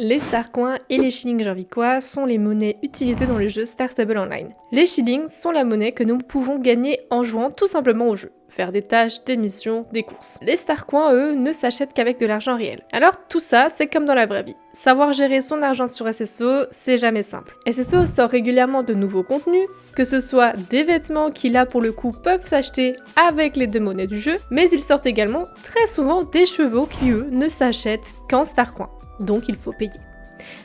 Les Star Coins et les shillings Janviquois sont les monnaies utilisées dans le jeu Star Stable Online. Les shillings sont la monnaie que nous pouvons gagner en jouant tout simplement au jeu. Faire des tâches, des missions, des courses. Les Star Coins, eux, ne s'achètent qu'avec de l'argent réel. Alors tout ça, c'est comme dans la vraie vie. Savoir gérer son argent sur SSO, c'est jamais simple. SSO sort régulièrement de nouveaux contenus, que ce soit des vêtements qui là pour le coup peuvent s'acheter avec les deux monnaies du jeu, mais ils sortent également très souvent des chevaux qui eux ne s'achètent qu'en Star Coins. Donc il faut payer.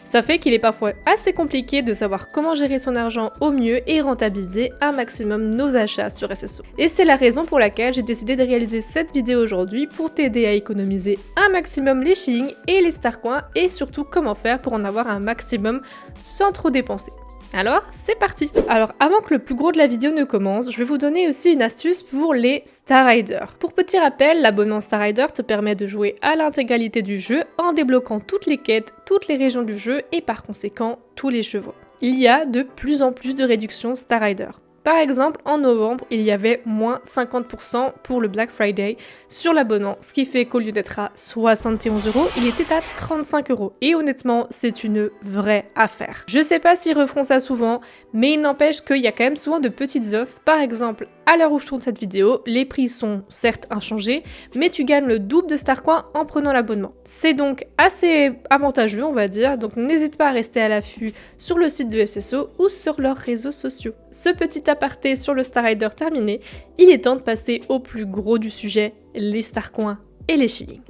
Ça fait qu'il est parfois assez compliqué de savoir comment gérer son argent au mieux et rentabiliser un maximum nos achats sur SSO. Et c'est la raison pour laquelle j'ai décidé de réaliser cette vidéo aujourd'hui pour t'aider à économiser un maximum les shillings et les Star Coins et surtout comment faire pour en avoir un maximum sans trop dépenser. Alors, c'est parti! Alors, avant que le plus gros de la vidéo ne commence, je vais vous donner aussi une astuce pour les Star Riders. Pour petit rappel, l'abonnement Star Rider te permet de jouer à l'intégralité du jeu en débloquant toutes les quêtes, toutes les régions du jeu et par conséquent, tous les chevaux. Il y a de plus en plus de réductions Star Rider. Par exemple, en novembre, il y avait moins 50% pour le Black Friday sur l'abonnement, ce qui fait qu'au lieu d'être à 71 €, il était à 35 €. Et honnêtement, c'est une vraie affaire. Je sais pas s'ils referont ça souvent, mais il n'empêche qu'il y a quand même souvent de petites offres. Par exemple, à l'heure où je tourne cette vidéo, les prix sont certes inchangés, mais tu gagnes le double de Star Coins en prenant l'abonnement. C'est donc assez avantageux, on va dire, donc n'hésite pas à rester à l'affût sur le site de SSO ou sur leurs réseaux sociaux. Ce petit aparté sur le Star Rider terminé, il est temps de passer au plus gros du sujet, les Star Coins et les shillings.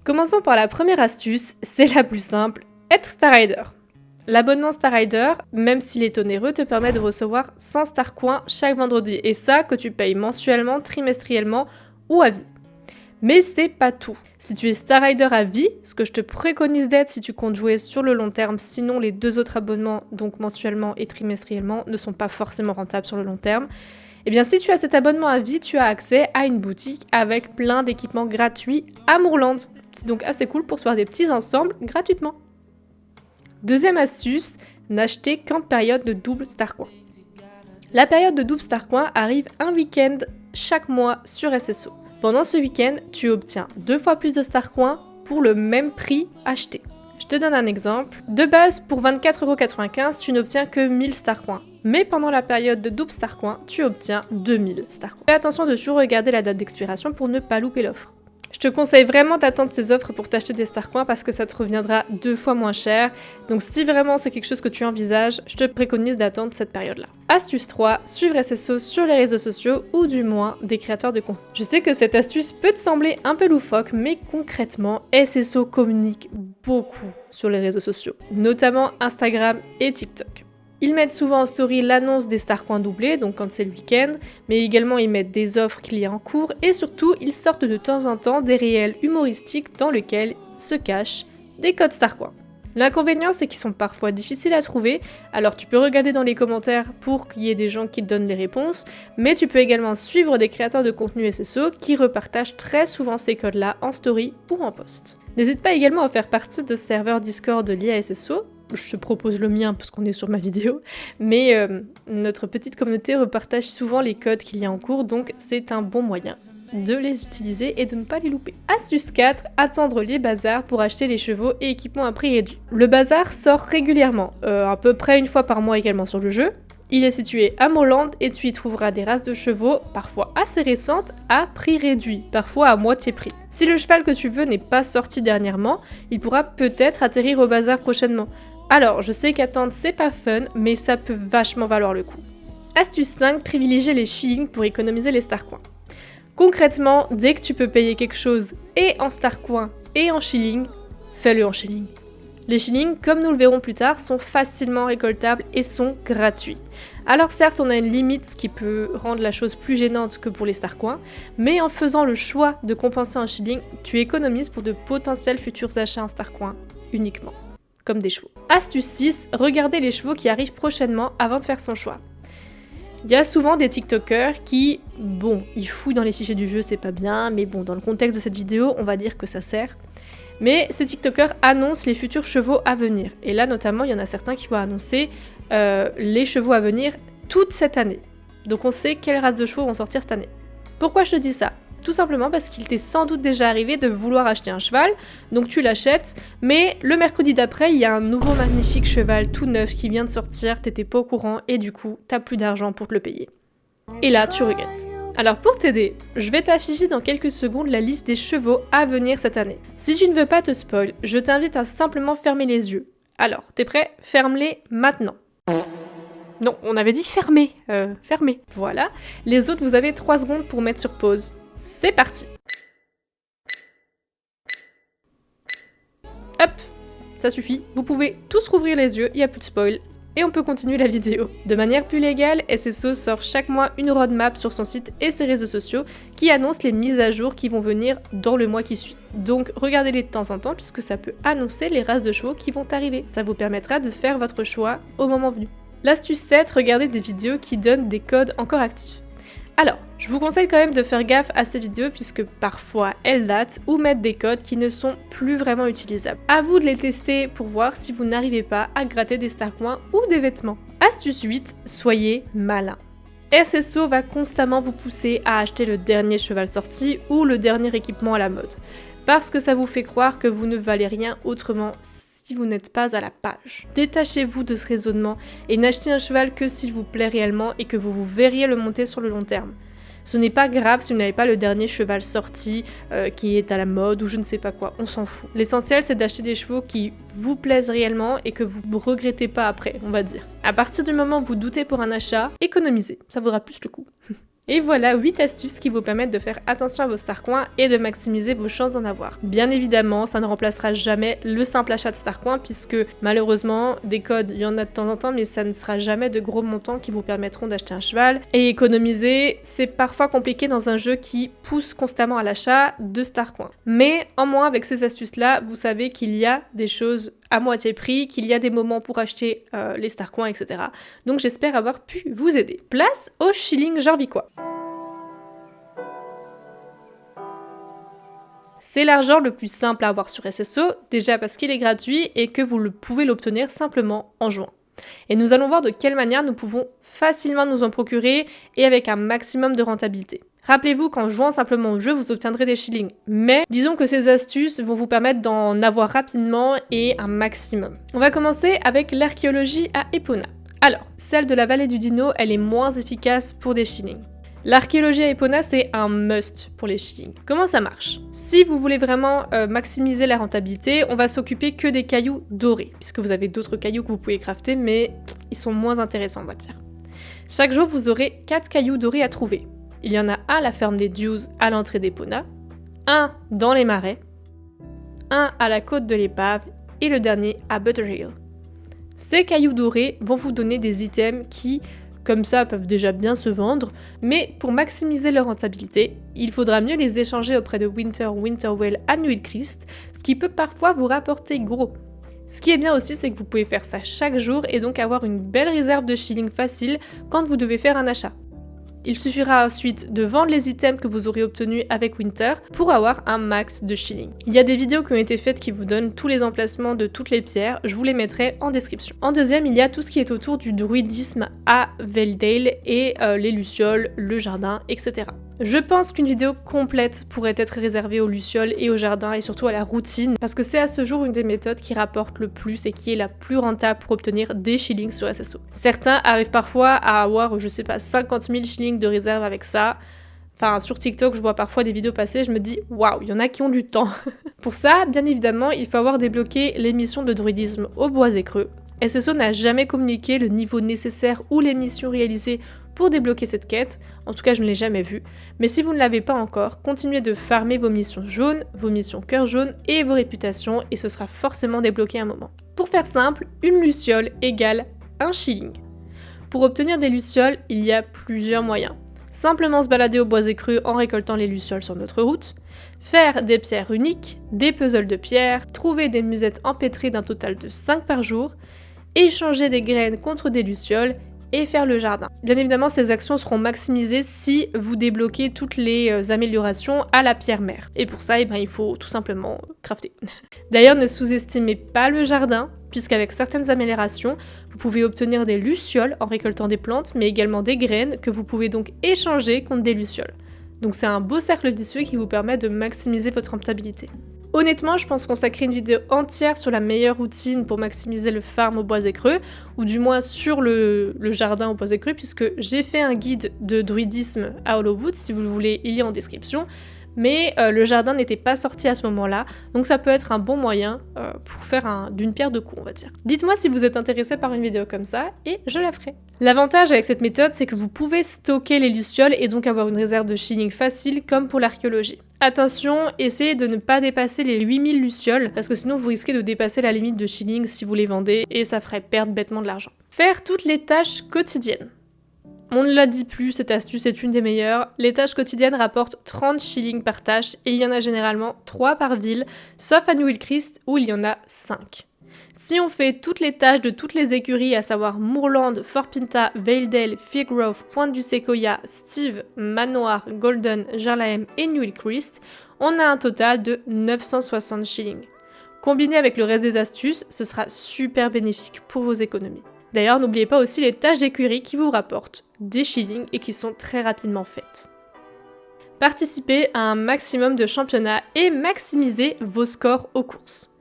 Commençons par la première astuce, c'est la plus simple, être Star Rider. L'abonnement Star Rider, même s'il est onéreux, te permet de recevoir 100 Star Coins chaque vendredi, et ça que tu payes mensuellement, trimestriellement ou à vie. Mais c'est pas tout. Si tu es Star Rider à vie, ce que je te préconise d'être si tu comptes jouer sur le long terme, sinon les deux autres abonnements, donc mensuellement et trimestriellement, ne sont pas forcément rentables sur le long terme, eh bien si tu as cet abonnement à vie, tu as accès à une boutique avec plein d'équipements gratuits à Moorland. C'est donc assez cool pour se faire des petits ensembles gratuitement. Deuxième astuce, n'acheter qu'en période de double Star Coin. La période de double Star Coin arrive un week-end chaque mois sur SSO. Pendant ce week-end, tu obtiens 2 fois plus de Star Coins pour le même prix acheté. Je te donne un exemple. De base, pour 24,95 €, tu n'obtiens que 1000 Star Coins. Mais pendant la période de double Star Coin, tu obtiens 2000 Star Coins. Fais attention de toujours regarder la date d'expiration pour ne pas louper l'offre. Je te conseille vraiment d'attendre ces offres pour t'acheter des Star Coins parce que ça te reviendra 2 fois moins cher. Donc si vraiment c'est quelque chose que tu envisages, je te préconise d'attendre cette période-là. Astuce 3, suivre SSO sur les réseaux sociaux ou du moins des créateurs de contenu. Je sais que cette astuce peut te sembler un peu loufoque, mais concrètement, SSO communique beaucoup sur les réseaux sociaux, notamment Instagram et TikTok. Ils mettent souvent en story l'annonce des Star Coins doublés, donc quand c'est le week-end, mais également ils mettent des offres qu'il y a en cours, et surtout ils sortent de temps en temps des réels humoristiques dans lesquels se cachent des codes Star Coins. L'inconvénient c'est qu'ils sont parfois difficiles à trouver, alors tu peux regarder dans les commentaires pour qu'il y ait des gens qui te donnent les réponses, mais tu peux également suivre des créateurs de contenu SSO qui repartagent très souvent ces codes-là en story ou en post. N'hésite pas également à faire partie de serveurs Discord liés à SSO. Je te propose le mien parce qu'on est sur ma vidéo, mais notre petite communauté repartage souvent les codes qu'il y a en cours, donc c'est un bon moyen de les utiliser et de ne pas les louper. Astuce 4, attendre les bazars pour acheter les chevaux et équipements à prix réduit. Le bazar sort régulièrement, à peu près une fois par mois également sur le jeu. Il est situé à Moorland et tu y trouveras des races de chevaux, parfois assez récentes, à prix réduit, parfois à moitié prix. Si le cheval que tu veux n'est pas sorti dernièrement, il pourra peut-être atterrir au bazar prochainement. Alors, je sais qu'attendre c'est pas fun, mais ça peut vachement valoir le coup. Astuce 5, privilégier les shillings pour économiser les Star Coins. Concrètement, dès que tu peux payer quelque chose et en Star Coins et en shillings, fais-le en shillings. Les shillings, comme nous le verrons plus tard, sont facilement récoltables et sont gratuits. Alors certes, on a une limite, ce qui peut rendre la chose plus gênante que pour les Star Coins, mais en faisant le choix de compenser en shillings, tu économises pour de potentiels futurs achats en Star Coins uniquement, comme des chevaux. Astuce 6, regardez les chevaux qui arrivent prochainement avant de faire son choix. Il y a souvent des TikTokers qui, ils fouillent dans les fichiers du jeu, c'est pas bien, mais dans le contexte de cette vidéo, on va dire que ça sert. Mais ces TikTokers annoncent les futurs chevaux à venir. Et là, notamment, il y en a certains qui vont annoncer les chevaux à venir toute cette année. Donc on sait quelles races de chevaux vont sortir cette année. Pourquoi je te dis ça ? Tout simplement parce qu'il t'est sans doute déjà arrivé de vouloir acheter un cheval, donc tu l'achètes, mais le mercredi d'après, il y a un nouveau magnifique cheval tout neuf qui vient de sortir, t'étais pas au courant et du coup, t'as plus d'argent pour te le payer. Et là, tu regrettes. Alors pour t'aider, je vais t'afficher dans quelques secondes la liste des chevaux à venir cette année. Si tu ne veux pas te spoil, je t'invite à simplement fermer les yeux. Alors, t'es prêt? Ferme-les maintenant. Non, on avait dit fermer. Fermer. Voilà. Les autres, vous avez 3 secondes pour mettre sur pause. C'est parti. Hop, ça suffit. Vous pouvez tous rouvrir les yeux, il n'y a plus de spoil. Et on peut continuer la vidéo. De manière plus légale, SSO sort chaque mois une roadmap sur son site et ses réseaux sociaux qui annonce les mises à jour qui vont venir dans le mois qui suit. Donc regardez-les de temps en temps puisque ça peut annoncer les races de chevaux qui vont arriver. Ça vous permettra de faire votre choix au moment venu. L'astuce 7, regardez des vidéos qui donnent des codes encore actifs. Alors, je vous conseille quand même de faire gaffe à ces vidéos puisque parfois elles datent ou mettent des codes qui ne sont plus vraiment utilisables. À vous de les tester pour voir si vous n'arrivez pas à gratter des starcoins ou des vêtements. Astuce 8, soyez malin. SSO va constamment vous pousser à acheter le dernier cheval sorti ou le dernier équipement à la mode. Parce que ça vous fait croire que vous ne valez rien autrement si vous n'êtes pas à la page. Détachez-vous de ce raisonnement et n'achetez un cheval que s'il vous plaît réellement et que vous verriez le monter sur le long terme. Ce n'est pas grave si vous n'avez pas le dernier cheval sorti qui est à la mode ou je ne sais pas quoi, on s'en fout. L'essentiel c'est d'acheter des chevaux qui vous plaisent réellement et que vous ne regrettez pas après, on va dire. À partir du moment où vous doutez pour un achat, économisez, ça vaudra plus le coup. Et voilà 8 astuces qui vous permettent de faire attention à vos starcoins et de maximiser vos chances d'en avoir. Bien évidemment, ça ne remplacera jamais le simple achat de starcoins puisque malheureusement, des codes, il y en a de temps en temps, mais ça ne sera jamais de gros montants qui vous permettront d'acheter un cheval. Et économiser, c'est parfois compliqué dans un jeu qui pousse constamment à l'achat de starcoins. Mais en moins, avec ces astuces-là, vous savez qu'il y a des choses à moitié prix, qu'il y a des moments pour acheter les starcoins, etc. Donc j'espère avoir pu vous aider. Place au shilling jorvicois. C'est l'argent le plus simple à avoir sur SSO, déjà parce qu'il est gratuit et que vous pouvez l'obtenir simplement en jouant. Et nous allons voir de quelle manière nous pouvons facilement nous en procurer et avec un maximum de rentabilité. Rappelez-vous qu'en jouant simplement au jeu, vous obtiendrez des shillings. Mais disons que ces astuces vont vous permettre d'en avoir rapidement et un maximum. On va commencer avec l'archéologie à Epona. Alors, celle de la vallée du Dino, elle est moins efficace pour des shillings. L'archéologie à Epona, c'est un must pour les shillings. Comment ça marche? Si vous voulez vraiment maximiser la rentabilité, on va s'occuper que des cailloux dorés, puisque vous avez d'autres cailloux que vous pouvez crafter, mais ils sont moins intéressants, on va dire. Chaque jour, vous aurez 4 cailloux dorés à trouver. Il y en a un à la ferme des Dews à l'entrée d'Epona, un dans les marais, un à la côte de l'épave et le dernier à Butterhill. Ces cailloux dorés vont vous donner des items qui, comme ça, peuvent déjà bien se vendre, mais pour maximiser leur rentabilité, il faudra mieux les échanger auprès de Winterwell à Nuilcryst, ce qui peut parfois vous rapporter gros. Ce qui est bien aussi, c'est que vous pouvez faire ça chaque jour et donc avoir une belle réserve de shillings facile quand vous devez faire un achat. Il suffira ensuite de vendre les items que vous aurez obtenus avec Winter pour avoir un max de shillings. Il y a des vidéos qui ont été faites qui vous donnent tous les emplacements de toutes les pierres, je vous les mettrai en description. En deuxième, il y a tout ce qui est autour du druidisme à Veldale et les lucioles, le jardin, etc. Je pense qu'une vidéo complète pourrait être réservée aux lucioles et au jardin et surtout à la routine parce que c'est à ce jour une des méthodes qui rapporte le plus et qui est la plus rentable pour obtenir des shillings sur SSO. Certains arrivent parfois à avoir, je sais pas, 50 000 shillings de réserve avec ça. Enfin, sur TikTok, je vois parfois des vidéos passer, je me dis waouh, il y en a qui ont du temps. Pour ça, bien évidemment, il faut avoir débloqué les missions de druidisme au Bois et Creux. SSO n'a jamais communiqué le niveau nécessaire ou les missions réalisées pour débloquer cette quête, en tout cas je ne l'ai jamais vu, mais si vous ne l'avez pas encore, continuez de farmer vos missions jaunes, vos missions cœur jaune et vos réputations et ce sera forcément débloqué un moment. Pour faire simple, une luciole égale un shilling. Pour obtenir des lucioles, il y a plusieurs moyens. Simplement se balader au Bois et Creux en récoltant les lucioles sur notre route, faire des pierres uniques, des puzzles de pierres, trouver des musettes empêtrées d'un total de 5 par jour, échanger des graines contre des lucioles et faire le jardin. Bien évidemment, ces actions seront maximisées si vous débloquez toutes les améliorations à la pierre mère. Et pour ça, il faut tout simplement crafter. D'ailleurs, ne sous-estimez pas le jardin, puisqu'avec certaines améliorations, vous pouvez obtenir des lucioles en récoltant des plantes, mais également des graines que vous pouvez donc échanger contre des lucioles. Donc c'est un beau cercle vicieux qui vous permet de maximiser votre rentabilité. Honnêtement, je pense consacrer une vidéo entière sur la meilleure routine pour maximiser le farm au boisé creux, ou du moins sur le jardin au boisé creux, puisque j'ai fait un guide de druidisme à Hollowwood, si vous le voulez, il est en description. Mais le jardin n'était pas sorti à ce moment-là, donc ça peut être un bon moyen pour faire d'une pierre deux coups, on va dire. Dites-moi si vous êtes intéressé par une vidéo comme ça, et je la ferai. L'avantage avec cette méthode, c'est que vous pouvez stocker les lucioles et donc avoir une réserve de shilling facile, comme pour l'archéologie. Attention, essayez de ne pas dépasser les 8000 lucioles, parce que sinon vous risquez de dépasser la limite de shilling si vous les vendez, et ça ferait perdre bêtement de l'argent. Faire toutes les tâches quotidiennes. On ne l'a dit plus, cette astuce est une des meilleures. Les tâches quotidiennes rapportent 30 shillings par tâche et il y en a généralement 3 par ville, sauf à New Hillcrest où il y en a 5. Si on fait toutes les tâches de toutes les écuries, à savoir Moorland, Fort Pinta, Valedale, Fairgrove, Pointe du Sequoia, Steve, Manoir, Golden, Jarlahem et New Hillcrest, on a un total de 960 shillings. Combiné avec le reste des astuces, ce sera super bénéfique pour vos économies. D'ailleurs, n'oubliez pas aussi les tâches d'écurie qui vous rapportent des shillings et qui sont très rapidement faites. Participez à un maximum de championnats et maximisez vos scores aux courses.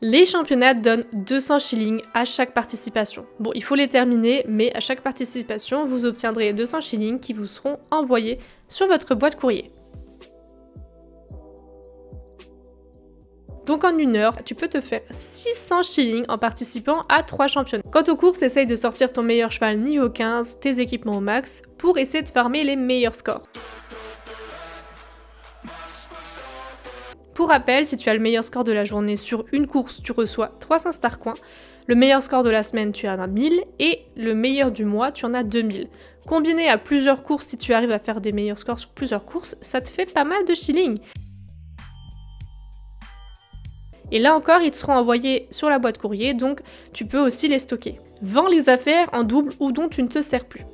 Les championnats donnent 200 shillings à chaque participation. Bon, il faut les terminer, mais à chaque participation, vous obtiendrez 200 shillings qui vous seront envoyés sur votre boîte courrier. Donc en une heure, tu peux te faire 600 shillings en participant à 3 championnats. Quant aux courses, essaye de sortir ton meilleur cheval niveau 15, tes équipements au max, pour essayer de farmer les meilleurs scores. Pour rappel, si tu as le meilleur score de la journée sur une course, tu reçois 300 star coins. Le meilleur score de la semaine, tu en as 1000. Et le meilleur du mois, tu en as 2000. Combiné à plusieurs courses, si tu arrives à faire des meilleurs scores sur plusieurs courses, ça te fait pas mal de shillings. Et là encore, ils te seront envoyés sur la boîte courrier, donc tu peux aussi les stocker. Vends les affaires en double ou dont tu ne te sers plus.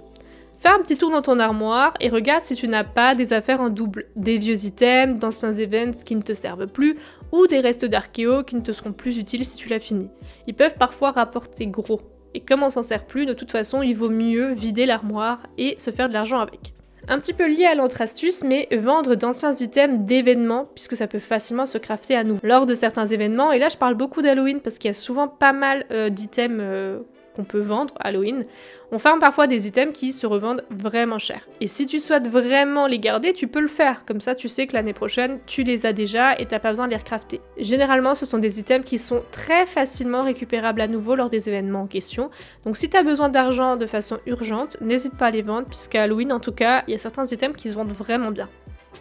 Fais un petit tour dans ton armoire et regarde si tu n'as pas des affaires en double. Des vieux items, d'anciens events qui ne te servent plus, ou des restes d'archéo qui ne te seront plus utiles si tu l'as fini. Ils peuvent parfois rapporter gros. Et comme on s'en sert plus, de toute façon, il vaut mieux vider l'armoire et se faire de l'argent avec. Un petit peu lié à l'autre astuce, mais vendre d'anciens items d'événements, puisque ça peut facilement se crafter à nouveau lors de certains événements. Et là, je parle beaucoup d'Halloween, parce qu'il y a souvent pas mal d'items qu'on peut vendre à Halloween. On farme parfois des items qui se revendent vraiment cher. Et si tu souhaites vraiment les garder, tu peux le faire. Comme ça, tu sais que l'année prochaine, tu les as déjà et t'as pas besoin de les recrafter. Généralement, ce sont des items qui sont très facilement récupérables à nouveau lors des événements en question. Donc si t'as besoin d'argent de façon urgente, n'hésite pas à les vendre, puisqu'à Halloween, en tout cas, il y a certains items qui se vendent vraiment bien.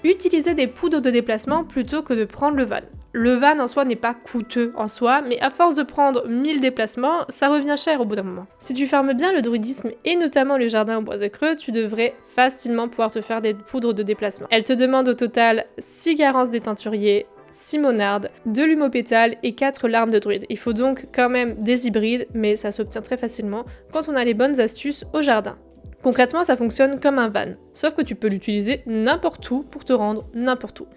Utilisez des poudres de déplacement plutôt que de prendre le van. Le van en soi n'est pas coûteux en soi, mais à force de prendre 1000 déplacements, ça revient cher au bout d'un moment. Si tu farmes bien le druidisme et notamment le jardin au boisé creux, tu devrais facilement pouvoir te faire des poudres de déplacement. Elles te demandent au total 6 Garance des teinturiers, 6 monardes, 2 lumopétales et 4 larmes de druide. Il faut donc quand même des hybrides, mais ça s'obtient très facilement quand on a les bonnes astuces au jardin. Concrètement, ça fonctionne comme un van, sauf que tu peux l'utiliser n'importe où pour te rendre n'importe où.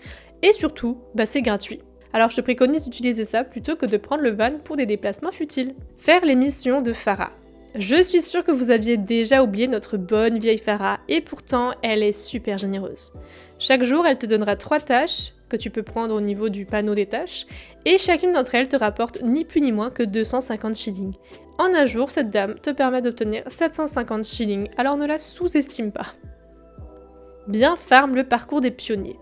Et surtout, c'est gratuit. Alors je te préconise d'utiliser ça plutôt que de prendre le van pour des déplacements futiles. Faire les missions de Farah. Je suis sûre que vous aviez déjà oublié notre bonne vieille Farah, et pourtant elle est super généreuse. Chaque jour, elle te donnera 3 tâches que tu peux prendre au niveau du panneau des tâches, et chacune d'entre elles te rapporte ni plus ni moins que 250 shillings. En un jour, cette dame te permet d'obtenir 750 shillings, alors ne la sous-estime pas. Bien farm le parcours des pionniers.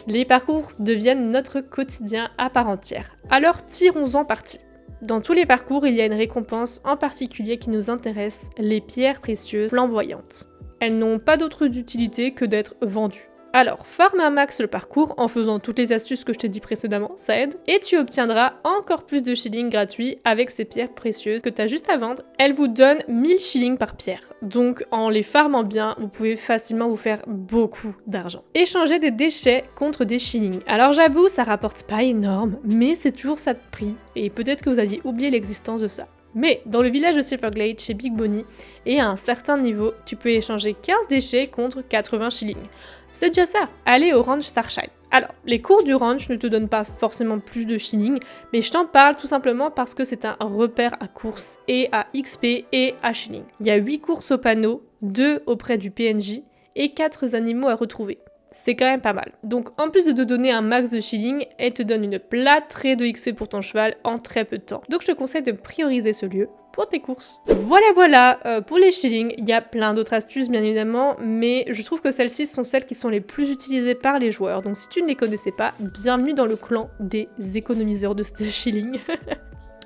Les parcours deviennent notre quotidien à part entière, alors tirons-en parti. Dans tous les parcours, il y a une récompense en particulier qui nous intéresse, les pierres précieuses flamboyantes. Elles n'ont pas d'autre utilité que d'être vendues. Alors, farme un max le parcours en faisant toutes les astuces que je t'ai dit précédemment, ça aide, et tu obtiendras encore plus de shillings gratuits avec ces pierres précieuses que tu as juste à vendre. Elles vous donnent 1000 shillings par pierre, donc en les farmant bien, vous pouvez facilement vous faire beaucoup d'argent. Échanger des déchets contre des shillings. Alors j'avoue, ça rapporte pas énorme, mais c'est toujours ça de prix, et peut-être que vous aviez oublié l'existence de ça. Mais dans le village de Silverglade, chez Big Bonnie, et à un certain niveau, tu peux échanger 15 déchets contre 80 shillings. C'est déjà ça, allez au ranch Starshine. Alors, les cours du ranch ne te donnent pas forcément plus de shillings, mais je t'en parle tout simplement parce que c'est un repère à courses, et à XP et à shillings. Il y a 8 courses au panneau, 2 auprès du PNJ, et 4 animaux à retrouver. c'est quand même pas mal. Donc en plus de te donner un max de shilling, elle te donne une plâtrée de XP pour ton cheval en très peu de temps. Donc je te conseille de prioriser ce lieu pour tes courses. Voilà, pour les shillings, il y a plein d'autres astuces bien évidemment, mais je trouve que celles-ci sont celles qui sont les plus utilisées par les joueurs. Donc si tu ne les connaissais pas, bienvenue dans le clan des économiseurs de shillings.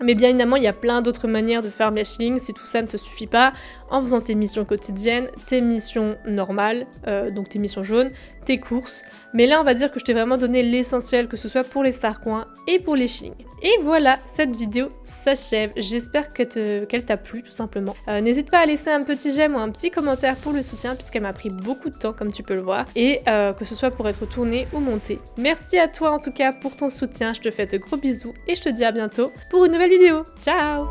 Mais bien évidemment, il y a plein d'autres manières de faire les shillings si tout ça ne te suffit pas, en faisant tes missions quotidiennes, tes missions normales, donc tes missions jaunes, tes courses. Mais là, on va dire que je t'ai vraiment donné l'essentiel, que ce soit pour les star coins et pour les shillings. Et voilà, cette vidéo s'achève. J'espère qu'elle t'a plu, tout simplement. N'hésite pas à laisser un petit j'aime ou un petit commentaire pour le soutien, puisqu'elle m'a pris beaucoup de temps, comme tu peux le voir, et que ce soit pour être tournée ou montée. Merci à toi, en tout cas, pour ton soutien. Je te fais de gros bisous et je te dis à bientôt pour une nouvelle vidéo. Ciao!